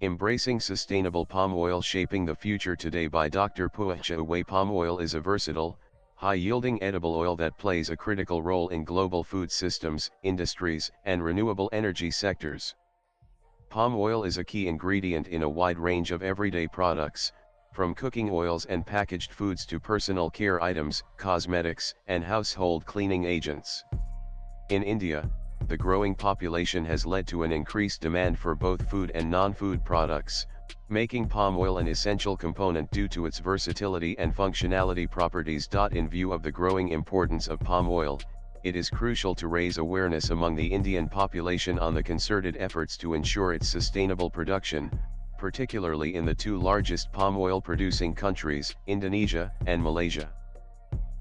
Embracing Sustainable Palm Oil Shaping the Future Today by Dr. Puah. Chiew palm oil is a versatile, high-yielding edible oil that plays a critical role in global food systems, industries, and renewable energy sectors. Palm oil is a key ingredient in a wide range of everyday products, from cooking oils and packaged foods to personal care items, cosmetics, and household cleaning agents. In India, the growing population has led to an increased demand for both food and non-food products, making palm oil an essential component due to its versatility and functionality properties. In view of the growing importance of palm oil, it is crucial to raise awareness among the Indian population on the concerted efforts to ensure its sustainable production, particularly in the two largest palm oil producing countries, Indonesia and Malaysia.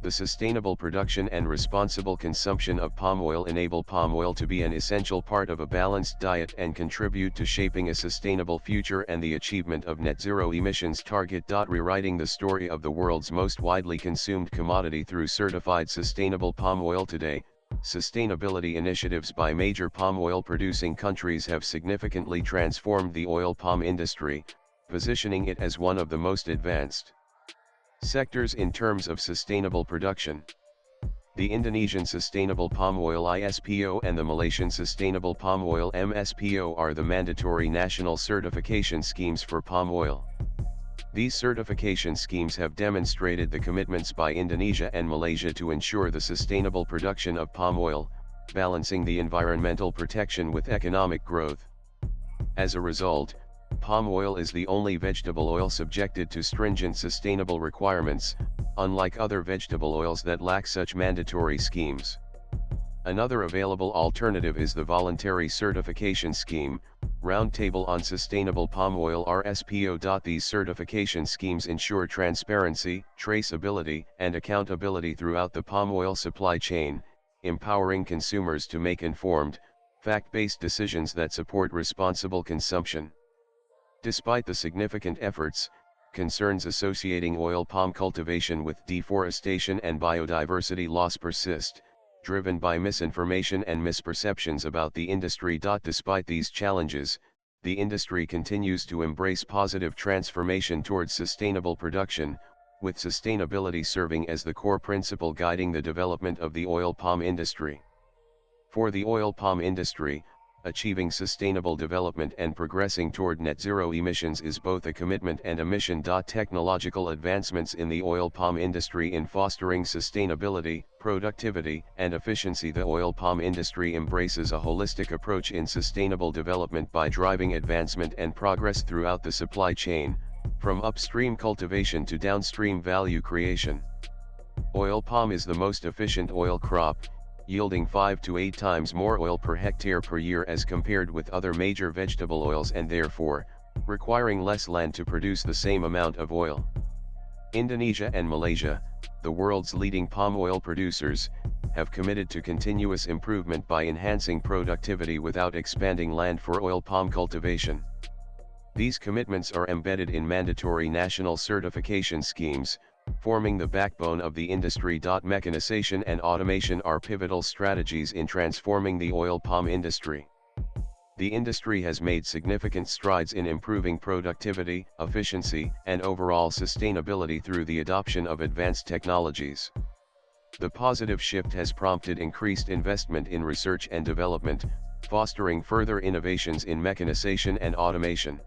The sustainable production and responsible consumption of palm oil enable palm oil to be an essential part of a balanced diet and contribute to shaping a sustainable future and the achievement of net zero emissions target. Rewriting the story of the world's most widely consumed commodity through certified sustainable palm oil. Today, sustainability initiatives by major palm oil producing countries have significantly transformed the oil palm industry, positioning it as one of the most advanced sectors in terms of sustainable production. The Indonesian Sustainable Palm Oil ISPO and the Malaysian Sustainable Palm Oil MSPO are the mandatory national certification schemes for palm oil. These certification schemes have demonstrated the commitments by Indonesia and Malaysia to ensure the sustainable production of palm oil, balancing the environmental protection with economic growth. As a result, palm oil is the only vegetable oil subjected to stringent sustainable requirements, unlike other vegetable oils that lack such mandatory schemes. Another available alternative is the voluntary certification scheme, Roundtable on Sustainable Palm Oil RSPO. These certification schemes ensure transparency, traceability, and accountability throughout the palm oil supply chain, empowering consumers to make informed, fact-based decisions that support responsible consumption. Despite the significant efforts, concerns associating oil palm cultivation with deforestation and biodiversity loss persist, driven by misinformation and misperceptions about the industry. Despite these challenges, the industry continues to embrace positive transformation towards sustainable production, with sustainability serving as the core principle guiding the development of the oil palm industry. For the oil palm industry, achieving sustainable development and progressing toward net zero emissions is both a commitment and a mission. Technological advancements in the oil palm industry in fostering sustainability, productivity, and efficiency. The oil palm industry embraces a holistic approach in sustainable development by driving advancement and progress throughout the supply chain, from upstream cultivation to downstream value creation. Oil palm is the most efficient oil crop, yielding 5 to 8 times more oil per hectare per year as compared with other major vegetable oils, and therefore, requiring less land to produce the same amount of oil. Indonesia and Malaysia, the world's leading palm oil producers, have committed to continuous improvement by enhancing productivity without expanding land for oil palm cultivation. These commitments are embedded in mandatory national certification schemes, forming the backbone of the industry. Mechanization and automation are pivotal strategies in transforming the oil palm industry. The industry has made significant strides in improving productivity, efficiency, and overall sustainability through the adoption of advanced technologies. The positive shift has prompted increased investment in research and development, fostering further innovations in mechanization and automation.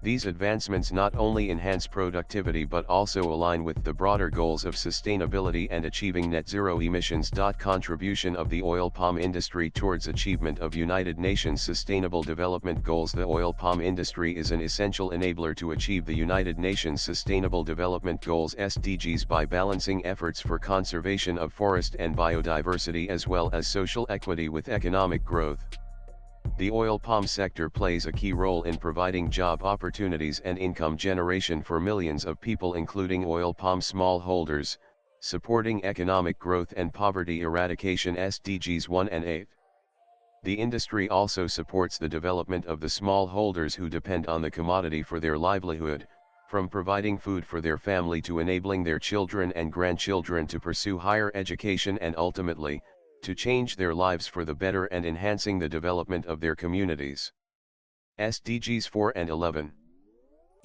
These advancements not only enhance productivity but also align with the broader goals of sustainability and achieving net zero emissions. Contribution of the oil palm industry towards achievement of United Nations Sustainable Development Goals. The oil palm industry is an essential enabler to achieve the United Nations Sustainable Development Goals (SDGs) by balancing efforts for conservation of forest and biodiversity as well as social equity with economic growth. The oil palm sector plays a key role in providing job opportunities and income generation for millions of people, including oil palm smallholders, supporting economic growth and poverty eradication (SDGs 1 and 8). The industry also supports the development of the smallholders who depend on the commodity for their livelihood, from providing food for their family to enabling their children and grandchildren to pursue higher education and ultimately, to change their lives for the better and enhancing the development of their communities. SDGs 4 and 11.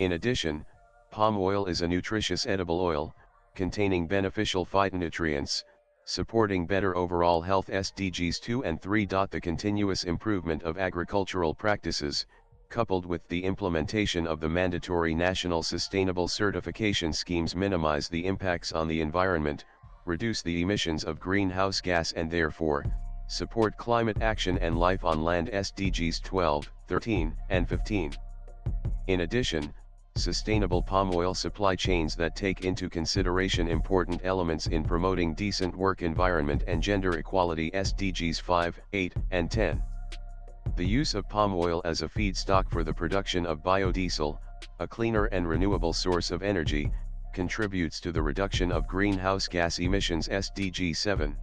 In addition, palm oil is a nutritious edible oil, containing beneficial phytonutrients, supporting better overall health. SDGs 2 and 3. The continuous improvement of agricultural practices, coupled with the implementation of the mandatory national sustainable certification schemes, minimize the impacts on the environment, reduce the emissions of greenhouse gas, and therefore, support climate action and life on land. SDGs 12, 13, and 15. In addition, sustainable palm oil supply chains that take into consideration important elements in promoting decent work environment and gender equality. SDGs 5, 8, and 10. The use of palm oil as a feedstock for the production of biodiesel, a cleaner and renewable source of energy, contributes to the reduction of greenhouse gas emissions. SDG 7.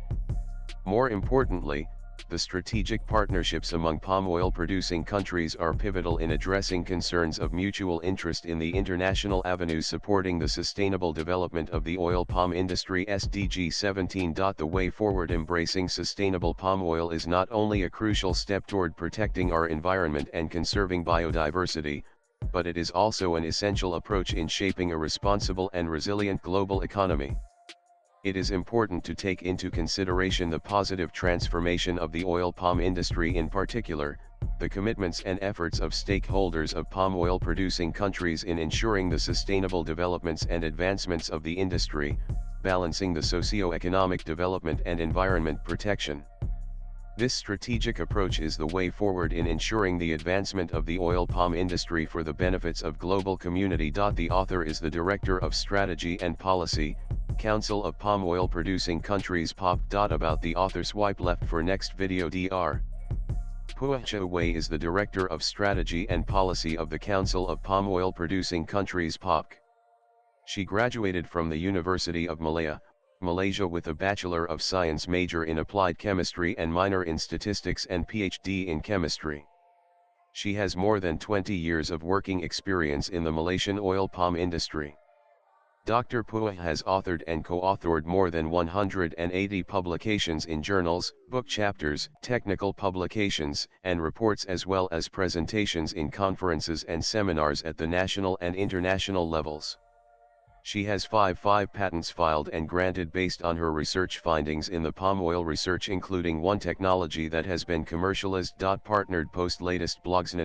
More importantly, the strategic partnerships among palm oil producing countries are pivotal in addressing concerns of mutual interest in the international avenues supporting the sustainable development of the oil palm industry. SDG 17. The way forward: embracing sustainable palm oil is not only a crucial step toward protecting our environment and conserving biodiversity, but it is also an essential approach in shaping a responsible and resilient global economy. It is important to take into consideration the positive transformation of the oil palm industry, in particular, the commitments and efforts of stakeholders of palm oil producing countries in ensuring the sustainable developments and advancements of the industry, balancing the socio-economic development and environment protection. This strategic approach is the way forward in ensuring the advancement of the oil palm industry for the benefits of global community. The author is the Director of Strategy and Policy, Council of Palm Oil Producing Countries POP. About the author: swipe left for next video. Dr. Puah Chiew is the Director of Strategy and Policy of the Council of Palm Oil Producing Countries POP. She graduated from the University of Malaya, Malaysia with a Bachelor of Science major in Applied Chemistry and minor in Statistics and PhD in Chemistry. She has more than 20 years of working experience in the Malaysian oil palm industry. Dr. Puah has authored and co-authored more than 180 publications in journals, book chapters, technical publications, and reports, as well as presentations in conferences and seminars at the national and international levels. She has 5 patents filed and granted based on her research findings in the palm oil research, including one technology that has been commercialized. Partnered post latest blogs.